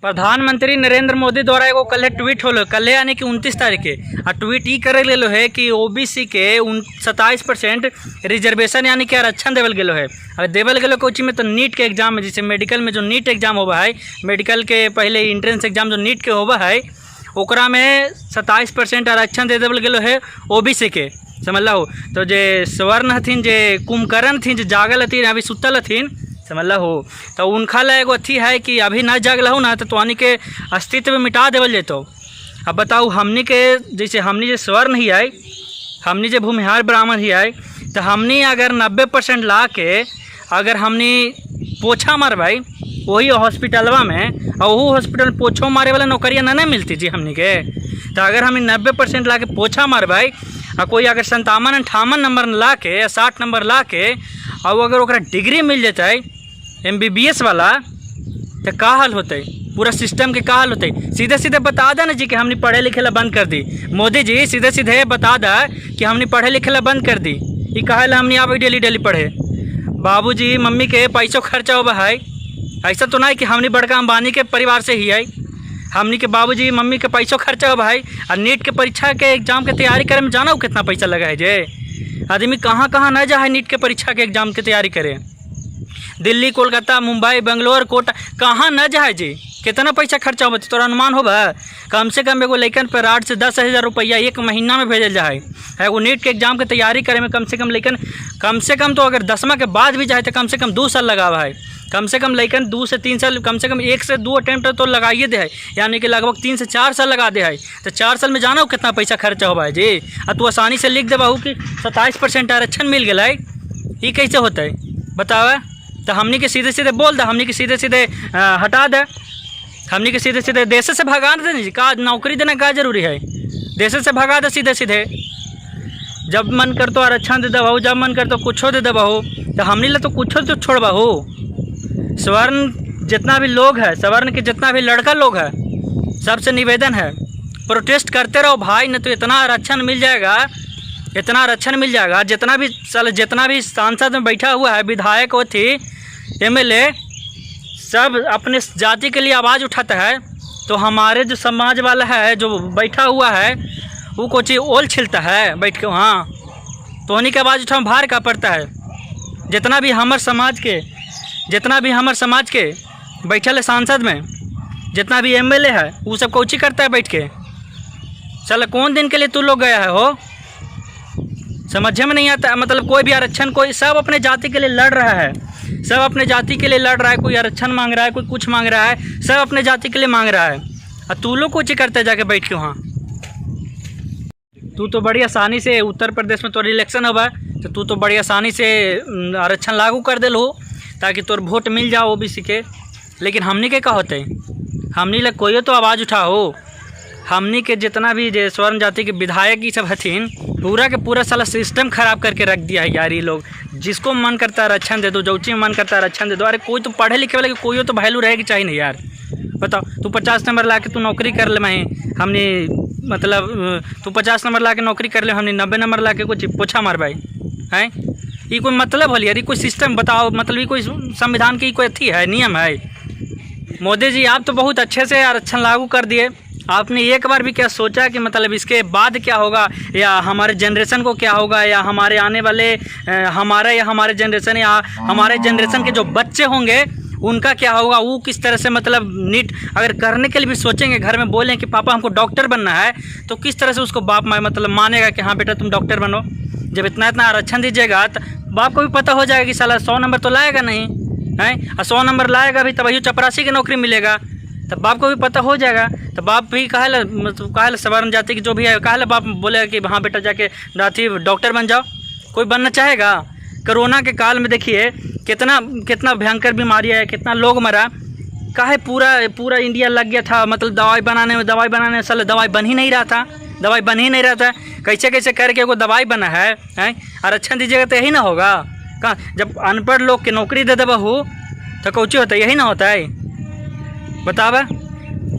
प्रधानमंत्री नरेंद्र मोदी द्वारा एगो कल ट्वीट होलो, कल यानी कि 29 तारीख के आ ट्वीट ई करे गेलो है कि ओबीसी के 27% रिजर्वेशन यानी कि आरक्षण देवल गेलो है। अब देवल गेलो कोची में तो नीट के एग्जाम में, जैसे मेडिकल में जो नीट एग्जाम होगा है, मेडिकल के पहले एंट्रेंस एग्जाम जो नीट के होगा है, ओकरा में 27% आरक्षण दे देवल गेलो है ओबीसी के, समझ लो। तो जे स्वर्ण हथिन, जे कुंभकर्ण थी, जे जागल हथिन, अभी सुतल हथिन, समझ लो। तो उनका ला एगो अथी है कि अभी ना जागल हो ना तो तोहनी के अस्तित्व मिटा देवल जेतो। अब बताओ, हमनी के जैसे हमनी जे स्वर्ण ही आए, हमनी जे भूमिहार ब्राह्मण ही आए, तो हमनी अगर 90% ला के अगर हमनी पोछा मारवाई वही हॉस्पिटलवा में, और वही हॉस्पिटल में पोछो मारे वाला नौकरियाँ ना मिलती जी हमनी के। तो अगर हमनी 90% ला के पोछा मारवाई और कोई अगर 57-58 नंबर ला के या 60 नंबर ला के और अगर ओकरा डिग्री मिल जाता है MBBS वाला, तो का हाल होते, पूरा सिस्टम के का हाल होते। सीधे सीधे बता दा ना जी कि हमने पढ़े लिखे ला बंद कर दी। मोदी जी सीधे सीधे बता दा कि हमने पढ़े लिखे ला बंद कर दी। ये कहे ला हमने आप डेली डेली पढ़े, बाबूजी मम्मी के पैसों खर्चा होगा है। ऐसा तो नहीं कि हमने बड़का अंबानी के परिवार से ही आई, हमनी के बाबूजी मम्मी के पैसों खर्चा हो भाई। और नीट के परीक्षा के एग्जाम के तैयारी करे में जाना हो कितना पैसा लगा है जे। आदमी कहाँ कहाँ न जाए नीट के परीक्षा के एग्जाम की तैयारी करे, दिल्ली, कोलकाता, मुंबई, बेंगलोर, कोटा, कहाँ न जाए जी। कितना पैसा खर्चा हो तोरा अनुमान होगा। कम से कम एगो लैकन पर 8 से 10 हज़ार रुपया एक महीना में भेजल जाए। एगो नीट के एग्जाम के तैयारी करे में कम से कम लैकन, कम से कम तो अगर 10वां के बाद भी जाए तो कम से कम 2 साल लगावा है। कम से कम लैकन 2 से 3 साल, कम से कम 1 से 2 अटैम्प्ट तो लगाइए दे है, यानी कि लगभग 3 से 4 साल लगा दे है। तो 4 साल में जाना हो कितना पैसा खर्चा हो भाई जी। और तू आसानी से लिख दे बहू कि 27% आरक्षण मिल गया है, ये कैसे होता है बतावा। तो हमनी के सीधे सीधे बोल दे, हमनी के सीधे सीधे हटा दे, हमनी के सीधे सीधे देश से भगा दे जी। का नौकरी देना का जरूरी है, देश से भगा दे सीधे सीधे। जब मन कर तो आरक्षण दे दे बहू, जब मन कर तो कुछ दे दे बहू। तो हमनी ला तो कुछ तो छोड़ बहू। स्वर्ण जितना भी लोग है, स्वर्ण के जितना भी लड़का लोग है, सबसे निवेदन है प्रोटेस्ट करते रहो भाई, न तो इतना आरक्षण मिल जाएगा, इतना आरक्षण मिल जाएगा। जितना भी सांसद में बैठा हुआ है, विधायक वो थी, MLA, सब अपने जाति के लिए आवाज़ उठाता है। तो हमारे जो समाज वाला है जो बैठा हुआ है, वो कुछ ओल छिलता है बैठ के वहाँ, तो उन्हीं की आवाज़ उठाना भार का पड़ता है। जितना भी हमारे समाज के बैठल है सांसद में, जितना भी MLA है, वो सब कोची करता है बैठ के। चल कौन दिन के लिए तू लोग गया है हो, समझ में नहीं आता। मतलब कोई भी आरक्षण, कोई सब अपने जाति के लिए लड़ रहा है, सब अपने जाति के लिए लड़ रहा है। कोई आरक्षण मांग रहा है, कोई कुछ मांग रहा है, सब अपने जाति के लिए मांग रहा है। और तू लोग कुछ करते है जाके बैठ के वहाँ। तू तो बड़ी आसानी से उत्तर प्रदेश में तो इलेक्शन हुआ, तो तू तो बड़ी आसानी से आरक्षण लागू कर दे लो ताकि तोर वोट मिल जाओ ओबीसी के। लेकिन हमनी के का होते, हमनी लग कोई तो आवाज़ उठाओ। हमनी के जितना भी जे स्वर्ण जाति के विधायक ये सब हथिन, पूरा के पूरा साला सिस्टम खराब करके रख दिया है यार। ये लोग जिसको मन करता है आरक्षण दे दो, जौची में मन करता है आरक्षण दे दो। अरे कोई तो पढ़े लिखे वाले कोई तो वैल्यू रहेगी चाहिए नहीं यार। बताओ, तू 50 नंबर ला के तू नौकरी कर ले, मैं हमने मतलब तू 50 नंबर ला के नौकरी कर ले, हमने 90 नंबर ला के कुछ पोछा मार भाई हैं। ये कोई मतलब हो यार, ये कोई सिस्टम बताओ, मतलब ये कोई संविधान की कोई अथी है, नियम है। मोदी जी आप तो बहुत अच्छे से आरक्षण लागू कर दिए, आपने एक बार भी क्या सोचा कि मतलब इसके बाद क्या होगा, या हमारे जनरेशन को क्या होगा, या हमारे आने वाले हमारे जनरेशन या हमारे जनरेशन के जो बच्चे होंगे उनका क्या होगा। वो किस तरह से मतलब नीट अगर करने के लिए भी सोचेंगे, घर में बोलें कि पापा हमको डॉक्टर बनना है, तो किस तरह से उसको बाप मतलब मानेगा कि हाँ बेटा तुम डॉक्टर बनो। जब इतना आरक्षण दीजिएगा तो बाप को भी पता हो जाएगा कि साला 100 नंबर तो लाएगा नहीं है, और 100 नंबर लाएगा भी तब वही चपरासी की नौकरी मिलेगा, तब बाप को भी पता हो जाएगा। तो बाप भी कहे सवर्ण जाति की जो भी है, कहे बाप बोलेगा कि हाँ बेटा जाके अथी डॉक्टर बन जाओ। कोई बनना चाहेगा। कोरोना के काल में देखिए कितना भयंकर बीमारी है, कितना लोग मरा, काहे पूरा इंडिया लग गया था मतलब दवाई बनाने में। साला दवाई बन ही नहीं रहा था, कैसे करके वो दवाई बना है। आरक्षण दीजिएगा तो यही ना होगा। कहाँ जब अनपढ़ लोग के नौकरी दे देबा हो तो कौची होता है, यही ना होता है बतावा।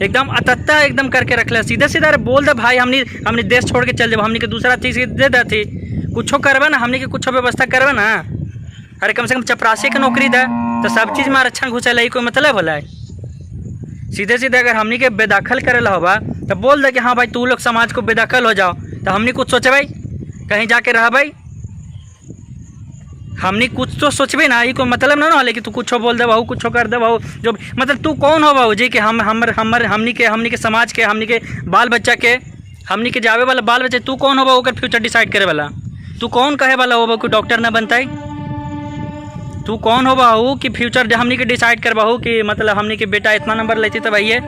एकदम अतत्ता एकदम करके रख ले, सीधा सीधा बोल दे भाई हमने देश छोड़ के चल जाए, हमने के दूसरा चीज़ दे देती, कुछ करवा ना, हमने के कुछ व्यवस्था करवा ना। अरे कम से कम चपरासी की नौकरी दे, तो सब चीज़ में आरक्षण घुसे कोई मतलब होला है। सीधे सीधे अगर हमनी के बेदखल करेला होगा तो बोल दे कि हाँ भाई तू लोग समाज को बेदखल हो जाओ, तो हमनी कुछ सोचे भाई, कहीं जाके रहा भाई, हमनी कुछ तो सोचबे ना। ये कोई मतलब ना हो कि तू कुछ बोल दे बहू, कुछ कर दे बहू, जो मतलब तू कौन हो बहू जी कि हमनी के समाज के, हमनी के बाल बच्चा के, हमनी के जावे वाला बाल बच्चे, तू कौन हो बहू कर फ्यूचर डिसाइड करे वाला? तू कौन कहे वाला हो बहू कि डॉक्टर ना बनता? तू कौन हो बहू कि फ्यूचर हमनी के डिसाइड कर बहू कि मतलब हमनी के बेटा इतना नंबर लेती तो भाई ये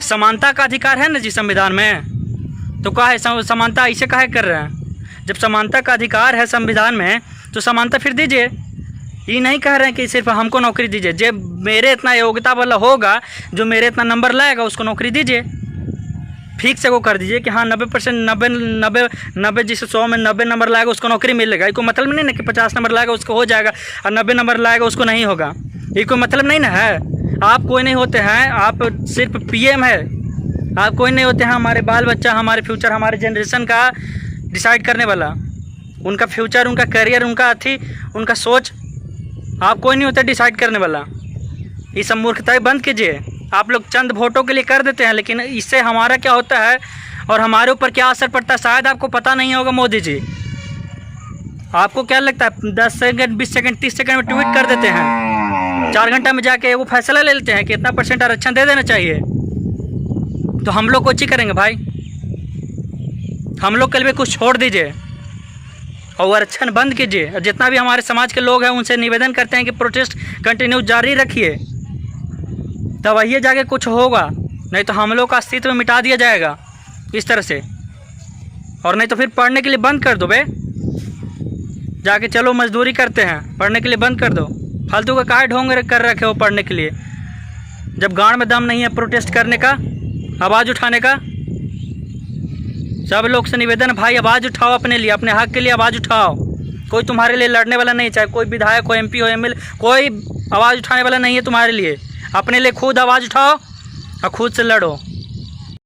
समानता का अधिकार है ना जी संविधान में, तो क्या है समानता ऐसे काहे कर रहे हैं? जब समानता का अधिकार है संविधान में तो समानता फिर दीजिए। ये नहीं कह रहे हैं कि सिर्फ हमको नौकरी दीजिए, जब मेरे इतना योग्यता वाला होगा, जो मेरे इतना नंबर लाएगा उसको नौकरी दीजिए, फिक्स से वो कर दीजिए कि हाँ 90% 90 जिसे 100 में 90 नंबर लाएगा उसको नौकरी मिलेगा। ये कोई मतलब नहीं ना कि 50 नंबर लाएगा उसको हो जाएगा और 90 नंबर लाएगा उसको नहीं होगा। ये कोई मतलब नहीं ना है। आप कोई नहीं होते हैं, आप सिर्फ पीएम है, आप कोई नहीं होते हैं हमारे बाल बच्चा, हमारे फ्यूचर, हमारे जनरेशन का डिसाइड करने वाला, उनका फ्यूचर, उनका करियर, उनका सोच आप कोई नहीं होता डिसाइड करने वाला। ये सब मूर्खताएं बंद कीजिए। आप लोग चंद वोटों के लिए कर देते हैं, लेकिन इससे हमारा क्या होता है और हमारे ऊपर क्या असर पड़ता है शायद आपको पता नहीं होगा। मोदी जी, आपको क्या लगता है 10 सेकंड 20 सेकंड 30 सेकंड में ट्वीट कर देते हैं, 4 घंटा में जाके वो फैसला ले लेते हैं कि इतना % आरक्षण दे देना चाहिए। तो हम लोग कुछ ही करेंगे भाई, हम लोग के लिए कुछ छोड़ दीजिए और आरक्षण बंद कीजिए। जितना भी हमारे समाज के लोग हैं उनसे निवेदन करते हैं कि प्रोटेस्ट कंटिन्यू जारी रखिए, तब वही जाके कुछ होगा, नहीं तो हम लोग का अस्तित्व मिटा दिया जाएगा इस तरह से। और नहीं तो फिर पढ़ने के लिए बंद कर दो बे, जाके चलो मजदूरी करते हैं, पढ़ने के लिए बंद कर दो। फालतू का काहे ढोंग कर रखे हो पढ़ने के लिए, जब गांड में दम नहीं है प्रोटेस्ट करने का, आवाज़ उठाने का। सब लोग से निवेदन भाई, आवाज़ उठाओ अपने लिए, अपने हक के लिए आवाज़ उठाओ। कोई तुम्हारे लिए लड़ने वाला नहीं, चाहे कोई विधायक हो, MP हो, ML, कोई आवाज़ उठाने वाला नहीं है तुम्हारे लिए। अपने लिए खुद आवाज़ उठाओ और खुद से लड़ो।